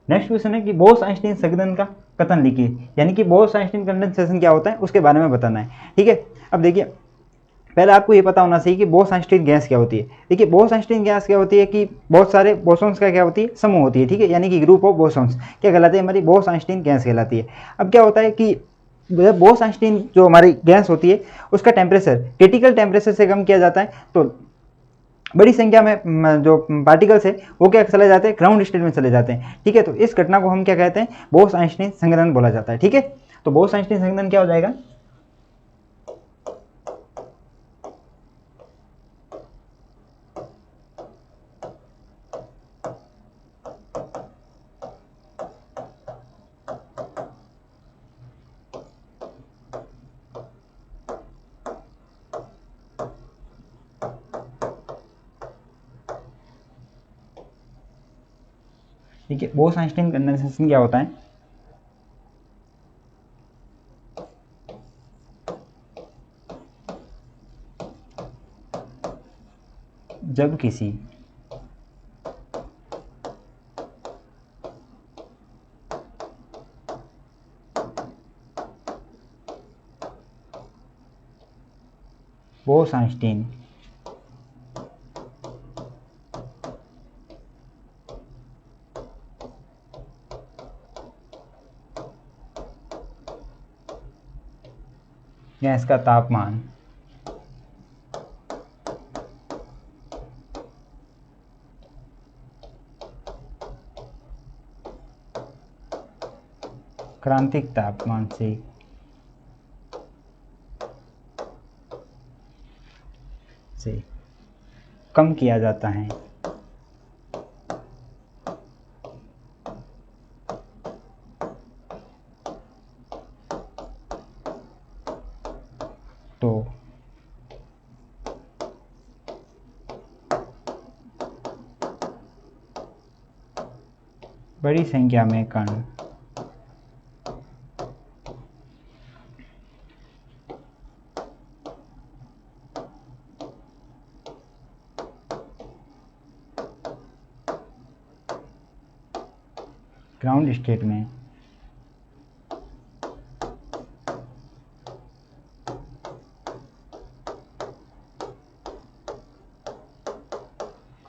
नेक्स्ट क्वेश्चन है कि बोस-आइंस्टीन संघनन का कथन लिखिए, यानी कि बोस-आइंस्टीन कंडेंसेशन क्या होता है उसके बारे में बताना है। ठीक है, अब देखिए पहले आपको ये पता होना चाहिए कि बोस-आइंस्टीन गैस क्या होती है। देखिए बोस-आइंस्टीन गैस क्या होती है कि बहुत सारे बोसॉन्स का क्या होती है, समूह होती है। ठीक है, यानी कि ग्रुप ऑफ बोसॉन्स क्या कहलाते हैं, हमारी बोस-आइंस्टीन गैस कहलाती है। अब क्या होता है कि जब बोस-आइंस्टीन जो हमारी गैस होती है उसका टेम्परेचर क्रिटिकल टेम्परेचर से कम किया जाता है, तो बड़ी संख्या में जो पार्टिकल्स है वो क्या चले जाते हैं, ग्राउंड स्टेट में चले जाते हैं। ठीक है, तो इस घटना को हम क्या कहते हैं, बोस-आइंस्टीन संघनन बोला जाता है। ठीक है, तो बोस-आइंस्टीन संघनन क्या हो जाएगा, ठीक है, बोस-आइंस्टीन कंडेंसेशन क्या होता है, जब किसी बोस-आइंस्टीन गैस का तापमान क्रांतिक तापमान से कम किया जाता है। तो बड़ी संख्या में कण ग्राउंड स्टेट में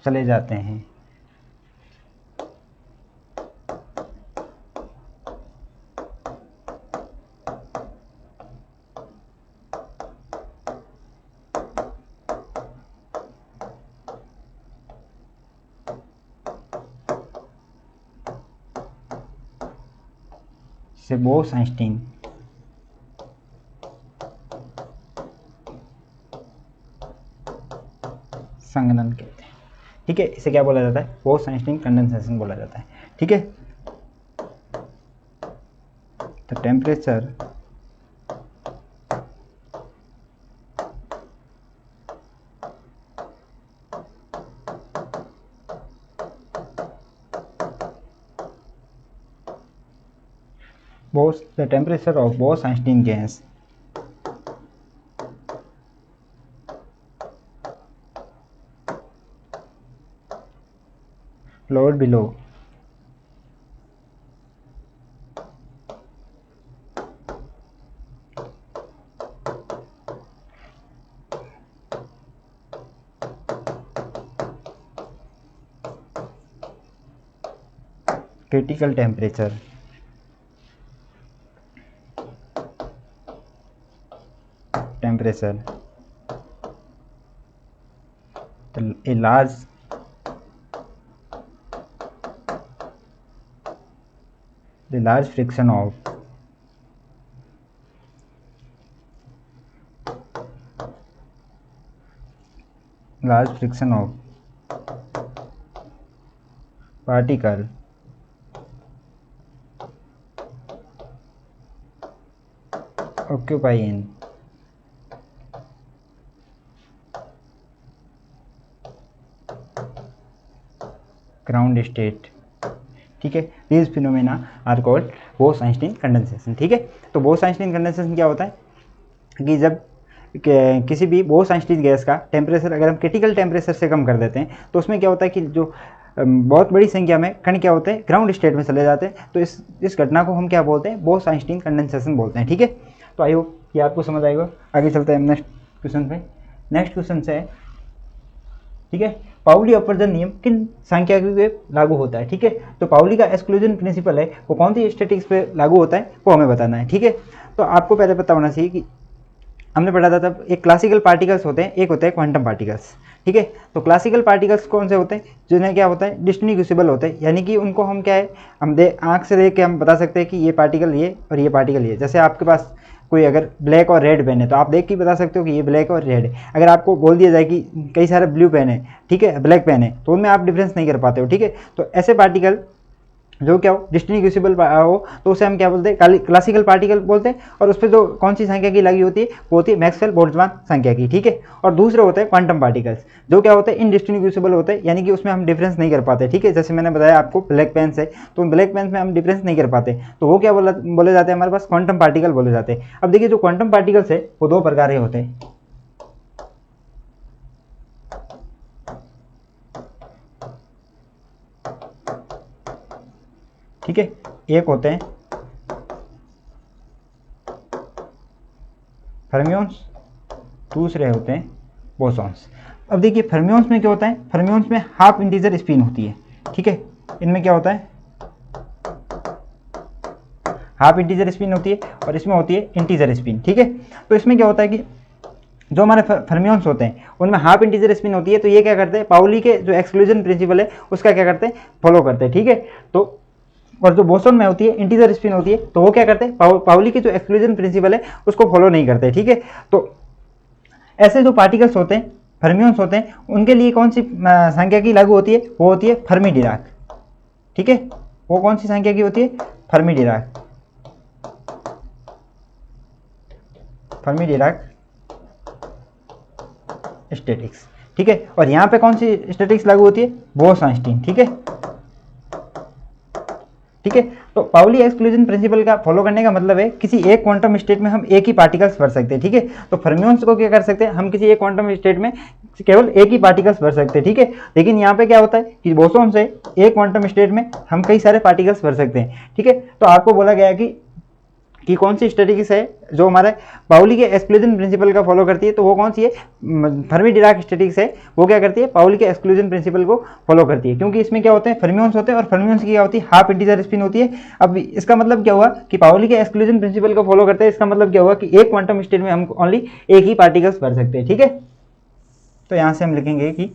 चले जाते हैं। से बोस-आइंस्टीन संघनन कहते हैं। ठीक है, इसे क्या बोला जाता है? बोस-आइंस्टीन कंडेंसेशन बोला जाता है। ठीक है, तो temperature the temperature of Bose-Einstein gas lowered below critical temperature a large friction of particle occupy in ground state। ठीक है, these phenomena are called Bose-Einstein condensation. ठीक है, तो बोस-आइंस्टीन कंडेंसेशन क्या होता है कि जब किसी भी बोस-आइंस्टीन गैस का टेम्परेचर अगर हम क्रिटिकल टेम्परेचर से कम कर देते हैं तो उसमें क्या होता है कि जो बहुत बड़ी संख्या में कण क्या होते हैं, ग्राउंड स्टेट में चले जाते हैं। तो इस घटना को हम क्या बोलते हैं? बोस-आइंस्टीन कंडेंसेशन बोलते हैं। ठीक है, तो आई होप ये आपको समझ आएगा। आगे चलते हैं नेक्स्ट क्वेश्चन पे। नेक्स्ट क्वेश्चन से है, ठीक है, पाउली अपवर्जन नियम किन सांख्यिकी पे लागू होता है? ठीक है, तो पाउली का एक्सक्लूजन प्रिंसिपल है वो कौन सी स्टैटिस्टिक्स पे लागू होता है वो हमें बताना है। ठीक है, तो आपको पहले पता होना चाहिए कि हमने पढ़ा था तब एक क्लासिकल पार्टिकल्स होते हैं, एक होता है क्वांटम पार्टिकल्स। ठीक है, तो क्लासिकल पार्टिकल्स कौन से होते हैं? जिन्हें क्या होता है? डिस्टिंग्विशेबल होते हैं, यानी कि उनको हम क्या है, हम आँख से देख के हम बता सकते हैं कि ये पार्टिकल ये और ये पार्टिकल ये। जैसे आपके पास कोई अगर ब्लैक और रेड पेन है तो आप देख के बता सकते हो कि ये ब्लैक और रेड है। अगर आपको बोल दिया जाए कि कई सारे ब्लू पेन है, ठीक है, ब्लैक पेन है, तो उनमें आप डिफरेंस नहीं कर पाते हो। ठीक है, तो ऐसे पार्टिकल जो क्या हो, डिस्टिंग्विशेबल हो, तो उसे हम क्या बोलते हैं? क्लासिकल पार्टिकल बोलते हैं। और उस पर जो कौन सी संख्या की लगी होती है वो होती है मैक्सवेल बोल्ट्जमान संख्या की। ठीक है, और दूसरे होते हैं क्वांटम पार्टिकल्स जो क्या होते हैं? इनडिस्टिंग्विशेबल होते हैं, यानी कि उसमें हम डिफरेंस नहीं कर पाते। ठीक है, जैसे मैंने बताया आपको ब्लैक पेन से, तो ब्लैक पेन में हम डिफरेंस नहीं कर पाते, तो वो क्या बोले जाते हैं? हमारे पास क्वांटम पार्टिकल बोले जाते हैं। अब देखिए, जो क्वांटम पार्टिकल्स है वो दो प्रकार के होते हैं। ठीक है, एक होते हैं फर्मियंस, दूसरे होते हैं बोसॉन्स। अब देखिए, फर्मियंस में क्या होता है? फर्मियंस में हाफ इंटीजर स्पिन होती है। ठीक है, इनमें क्या होता है? हाफ इंटीजर स्पिन होती है और इसमें होती है इंटीजर स्पिन। ठीक है, तो इसमें क्या होता है कि जो हमारे फर्मियंस होते हैं उनमें हाफ इंटीजर स्पिन होती है, तो ये क्या करते हैं, पाउली के जो एक्सक्लूजन प्रिंसिपल है उसका क्या करते हैं, फॉलो करते हैं। ठीक है, तो और जो बोसोन में होती है इंटीजर स्पिन होती है, तो वो क्या करते हैं, पाउली के जो एक्सक्लूजन प्रिंसिपल है उसको फॉलो नहीं करते। ठीक है, तो ऐसे जो पार्टिकल्स होते हैं, फर्मियंस होते हैं, उनके लिए कौन सी संख्या की लागू होती है, वो होती है फर्मी डिराक। ठीक है, वो कौन सी संख्या की होती है, Fermi Dirac, Fermi Dirac statics. ठीक है, और यहाँ पे कौन सी स्टैटिक्स लागू होती है, बोस-आइंस्टीन। ठीक है, ठीक है, तो पाउली एक्सक्लूजन प्रिंसिपल का फॉलो करने का मतलब है किसी एक क्वांटम स्टेट में हम एक ही पार्टिकल्स भर सकते हैं। ठीक है, तो फर्मियंस को क्या कर सकते हैं, हम किसी एक क्वांटम स्टेट में केवल एक ही पार्टिकल्स भर सकते हैं। ठीक है, लेकिन यहाँ पे क्या होता है कि बोसोन से एक क्वांटम स्टेट में हम कई सारे पार्टिकल्स भर सकते हैं। ठीक है, तो आपको बोला गया कि कौन सी स्टैटिक्स है जो हमारे पाउली के एक्सक्लूजन प्रिंसिपल का फॉलो करती है, तो वो कौन सी है, फर्मी डिराक स्टैटिक्स है। वो क्या करती है, पाउली के एक्सक्लूजन प्रिंसिपल को फॉलो करती है, क्योंकि इसमें क्या होते हैं, फर्मियंस होते हैं और फर्मियंस की क्या होती है, हाफ इंटीजर स्पिन होती है। अब इसका मतलब क्या हुआ कि पाउली के एक्सक्लूजन प्रिंसिपल को फॉलो करते हैं, इसका मतलब क्या हुआ कि एक क्वांटम स्टेट में हम ओनली एक ही पार्टिकल्स भर सकते हैं। ठीक है, तो यहाँ से हम लिखेंगे कि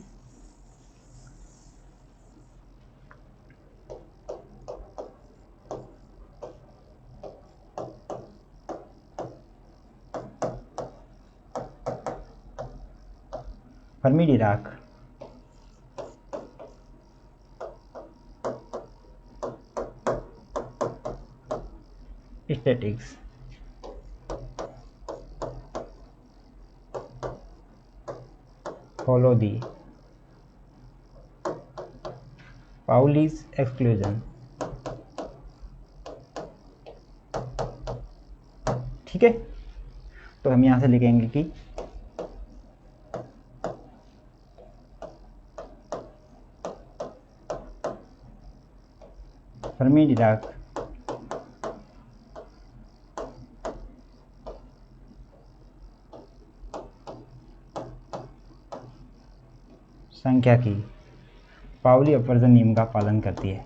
Fermi Dirac statics follow the Pauli's exclusion। ठीक है, तो हम यहां से लिखेंगे कि फर्मी डिराक संख्या की पाउली अपवर्जन नियम का पालन करती है।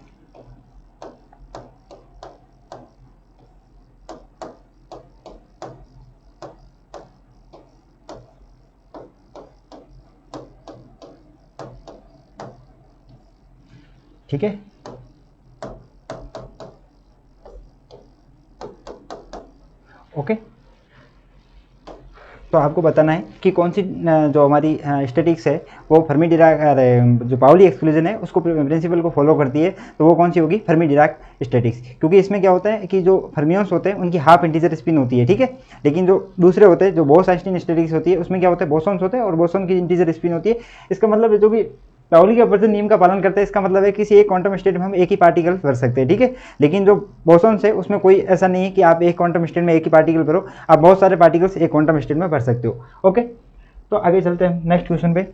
ठीक है, ओके, तो आपको बताना है कि कौन सी जो हमारी स्टैटिक्स है वो फर्मी डिराक, जो पाउली एक्सक्लूजन है उसको प्रिंसिपल को फॉलो करती है, तो वो कौन सी होगी, फर्मी डिराक स्टैटिक्स। क्योंकि इसमें क्या होता है कि जो फर्मियंस होते हैं उनकी हाफ इंटीजर स्पिन होती है। ठीक है, लेकिन जो दूसरे होते हैं, जो बोस-आइंस्टीन स्टैटिक्स होती है, उसमें क्या होता है, बोसॉन्स होते हैं और बोसॉन की इंटीजर स्पिन होती है। इसका मतलब जो भी पाउली के अपवर्जन नियम का पालन करते हैं, इसका मतलब है किसी एक क्वांटम स्टेट में हम एक ही पार्टिकल भर सकते हैं। ठीक है, लेकिन जो बोसॉन्स है उसमें कोई ऐसा नहीं है कि आप एक क्वांटम स्टेट में एक ही पार्टिकल भरो, आप बहुत सारे पार्टिकल्स एक क्वांटम स्टेट में भर सकते हो। ओके, तो आगे चलते हैं नेक्स्ट क्वेश्चन पे।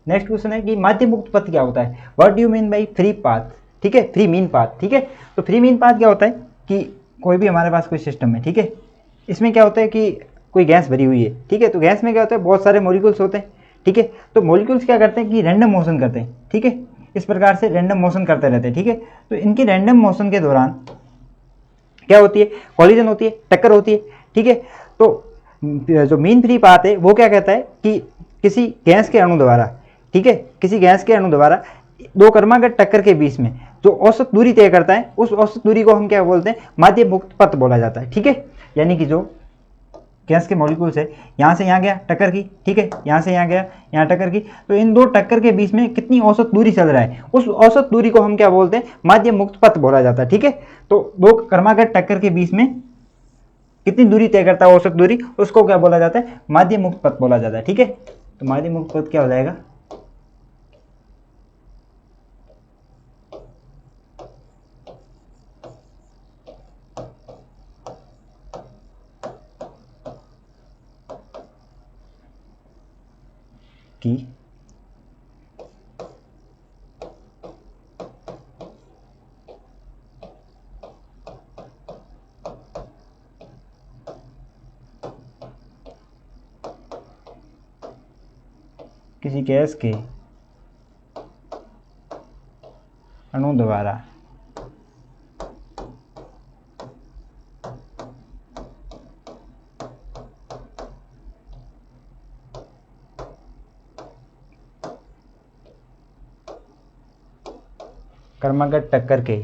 नेक्स्ट क्वेश्चन है कि माध्य मुक्त पथ क्या होता है, what do you mean by free path. ठीक है, फ्री मीन पाथ। ठीक है, तो फ्री मीन पाथ क्या होता है कि कोई भी हमारे पास कोई सिस्टम है, ठीक है, इसमें क्या होता है कि कोई गैस भरी हुई है। ठीक है, तो गैस में क्या होता है, बहुत सारे मॉलिक्यूल्स होते हैं। ठीक है, तो मॉलिक्यूल्स क्या करते हैं कि रैंडम मोशन करते हैं। ठीक है, इस प्रकार से रैंडम मोशन करते रहते हैं। ठीक है, तो इनकी रैंडम मोशन के दौरान क्या होती है, कॉलिजन होती है, टक्कर होती है। ठीक है, तो जो मीन फ्री पाथ है वो क्या कहता है कि किसी गैस के अणु द्वारा, ठीक है, किसी गैस के अणु द्वारा दो कर्मागत टक्कर के बीच में जो औसत दूरी तय करता है, उस औसत दूरी को हम क्या बोलते हैं, माध्य मुक्त पथ बोला जाता है। ठीक है, यानी कि जो गैस के मॉलिक्यूल्स है, यहाँ से यहाँ गया टक्कर की, ठीक है, यहाँ से यहाँ गया, यहाँ टक्कर की, तो इन दो टक्कर के बीच में कितनी औसत दूरी चल रहा है, उस औसत दूरी को हम क्या बोलते हैं, माध्य मुक्त पथ बोला जाता है। ठीक है, तो दो कर्मागत टक्कर के बीच में कितनी दूरी तय करता है औसत दूरी, उसको क्या बोला जाता है, माध्य मुक्त पथ बोला जाता है। ठीक है, तो माध्य मुक्त पथ क्या हो जाएगा, कि किसी गैस के अणु द्वारा क्रमागत टक्कर के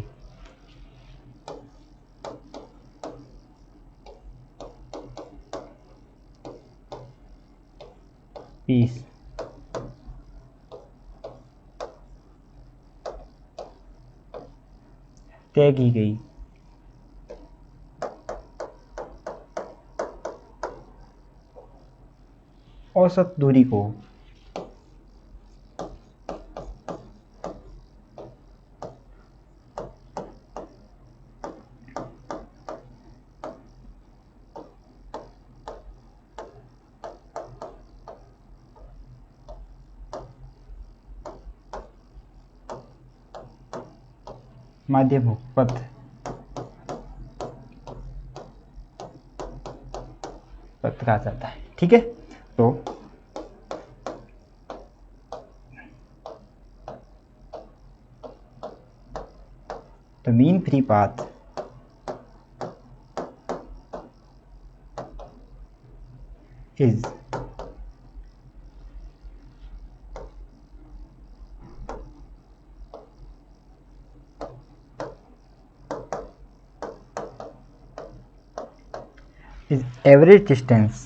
बीच तय की गई औसत दूरी को माध्यमुख पथ कहा जाता है। ठीक है, तो mean free path is average distance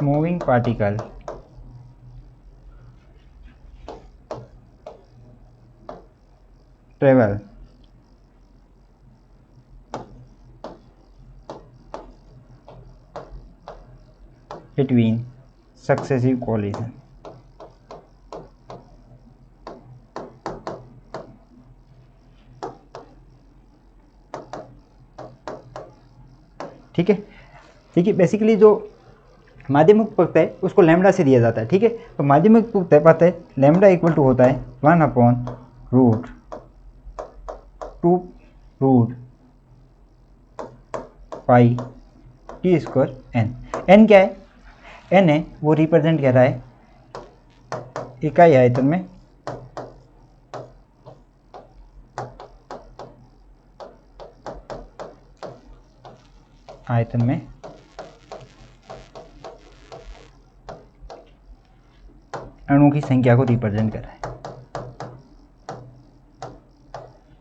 moving particle travel between successive collision। ठीक है, देखिए बेसिकली जो माध्यमिक पथ है उसको लैम्डा से दिया जाता है। ठीक है, तो माध्यमिक पथ है लैम्डा इक्वल टू होता है 1/√2 pi T square N. N क्या है? एन है वो रिप्रेजेंट कर रहा है इकाई आयतन में अणु की संख्या को रिप्रेजेंट कर रहा है।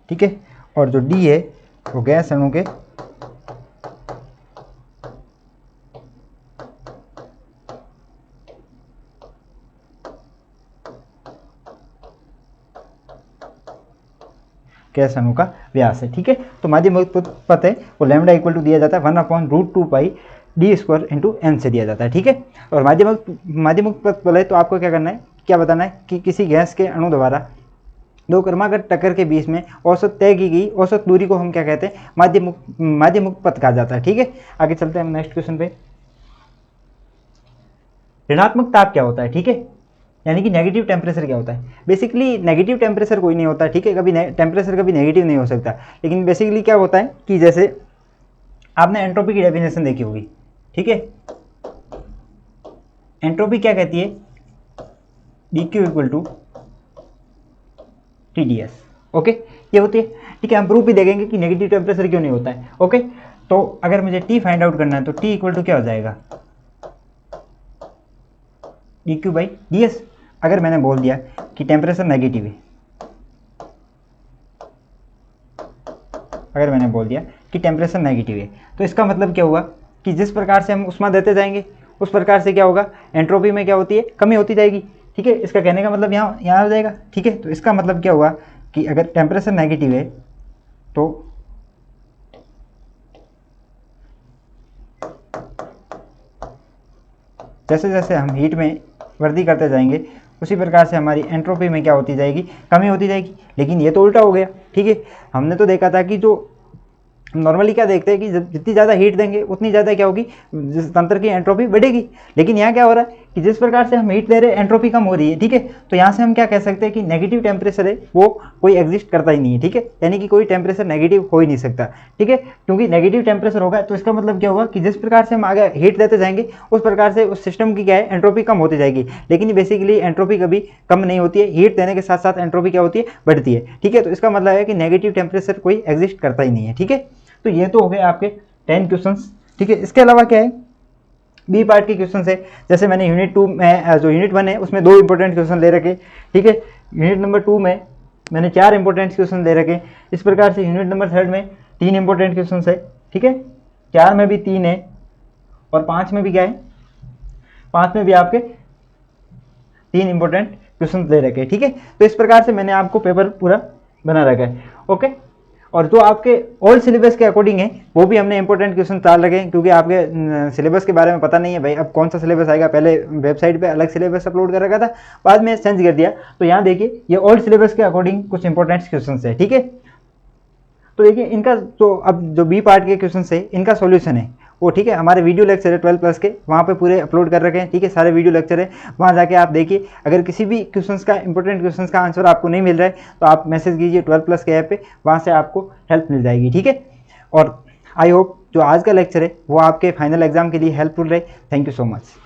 ठीक है, और जो डी है वो गैस अणु के गैस अणु का व्यास है। ठीक है, तो माध्यमिक पथ है वो लैम्डा इक्वल टू दिया जाता है 1/√2 पाई डी स्क्वायर इंटू एन से दिया जाता है। ठीक है, और माध्यमिक पथ बोले तो आपको क्या करना है, क्या बताना है कि किसी गैस के अणु द्वारा दो क्रमागत टक्कर के बीच में औसत तय की गई औसत दूरी को हम क्या कहते हैं? माध्यमिक पथ कहा जाता है। ठीक है, आगे चलते हैं हम नेक्स्ट क्वेश्चन पे। ऋणात्मक ताप क्या होता है? ठीक है, यानी कि नेगेटिव टेम्परेचर क्या होता है? बेसिकली नेगेटिव टेम्परेचर कोई नहीं होता। ठीक है, कभी टेम्परेचर कभी नेगेटिव नहीं हो सकता, लेकिन बेसिकली क्या होता है कि जैसे आपने एंट्रोपी की डेफिनेशन देखी होगी। ठीक है, एंट्रोपी क्या कहती है? dq equal to TdS। Okay, ये होती है। ठीक है, हम प्रूफ भी देखेंगे कि नेगेटिव टेम्परेचर क्यों नहीं होता है। ओके, तो अगर मुझे T फाइंड आउट करना है तो T इक्वल टू क्या हो जाएगा? dq/ds। अगर मैंने बोल दिया कि टेम्परेचर नेगेटिव है, तो इसका मतलब क्या हुआ कि जिस प्रकार से हम ऊष्मा देते जाएंगे उस प्रकार से क्या होगा? एंट्रोपी में क्या होती है? कमी होती जाएगी। ठीक है, इसका कहने का मतलब यहाँ हो जाएगा। ठीक है, तो इसका मतलब क्या हुआ कि अगर टेम्परेचर नेगेटिव है तो जैसे जैसे हम हीट में वृद्धि करते जाएंगे उसी प्रकार से हमारी एंट्रोपी में क्या होती जाएगी? कमी होती जाएगी। लेकिन ये तो उल्टा हो गया। ठीक है, हमने तो देखा था कि जो नॉर्मली क्या देखते हैं कि जितनी ज़्यादा हीट देंगे उतनी ज़्यादा क्या होगी? जिस तंत्र की एंट्रोपी बढ़ेगी। लेकिन यहाँ क्या हो रहा है कि जिस प्रकार से हम हीट दे रहे हैं एंट्रोपी कम हो रही है। ठीक है, तो यहाँ से हम क्या कह सकते हैं कि नेगेटिव टेम्परेचर है वो कोई एग्जिस्ट करता ही नहीं है। ठीक है, यानी कि कोई टेम्परेचर नेगेटिव हो ही नहीं सकता। ठीक है, क्योंकि नेगेटिव टेम्परेचर होगा तो इसका मतलब क्या होगा कि जिस प्रकार से हम आगे हीट देते जाएंगे उस प्रकार से उस सिस्टम की क्या है? एंट्रोपी कम होती जाएगी। लेकिन बेसिकली एंट्रोपी कभी कम नहीं होती है, हीट देने के साथ साथ एंट्रोपी क्या होती है? बढ़ती है। ठीक है, तो इसका मतलब है कि नेगेटिव टेम्परेचर कोई एग्जिस्ट करता ही नहीं है। ठीक है, तो ये तो हो गए आपके 10 क्वेश्चंस। ठीक है, इसके अलावा क्या है बी पार्ट के क्वेश्चन है, जैसे मैंने यूनिट 2 में जो यूनिट 1 है उसमें 2 इंपॉर्टेंट क्वेश्चन ले रखे, ठीक है। यूनिट नंबर 2 में मैंने 4 इंपॉर्टेंट क्वेश्चन ले रखे। इस प्रकार से यूनिट नंबर 3 में 3 इंपॉर्टेंट क्वेश्चन है, ठीक है। 4 में भी 3 है और 5 में भी क्या है, 5 में भी आपके 3 इंपॉर्टेंट क्वेश्चन ले रखे, ठीक है। तो इस प्रकार से मैंने आपको पेपर पूरा बना रखा है, ओके। और जो आपके ओल्ड सिलेबस के अकॉर्डिंग है वो भी हमने इंपॉर्टेंट क्वेश्चन डाल रखे हैं, क्योंकि आपके सिलेबस के बारे में पता नहीं है भाई अब कौन सा सिलेबस आएगा। पहले वेबसाइट पे अलग सिलेबस अपलोड कर रखा था, बाद में चेंज कर दिया। तो यहाँ देखिए ये ओल्ड सिलेबस के अकॉर्डिंग कुछ इंपॉर्टेंट क्वेश्चन है, ठीक है। तो देखिए इनका जो अब जो बी पार्ट के क्वेश्चन है इनका सॉल्यूशन है वो, ठीक है, हमारे वीडियो लेक्चर है 12+ के, वहाँ पे पूरे अपलोड कर रखे हैं, ठीक है। सारे वीडियो लेक्चर है, वहाँ जाके आप देखिए। अगर किसी भी क्वेश्चंस का इंपॉर्टेंट क्वेश्चंस का आंसर आपको नहीं मिल रहा है तो आप मैसेज कीजिए 12+ के ऐप पे, वहाँ से आपको हेल्प मिल जाएगी, ठीक है। और आई होप जो आज का लेक्चर है वो आपके फाइनल एग्जाम के लिए हेल्पफुल रहे। Thank you so much.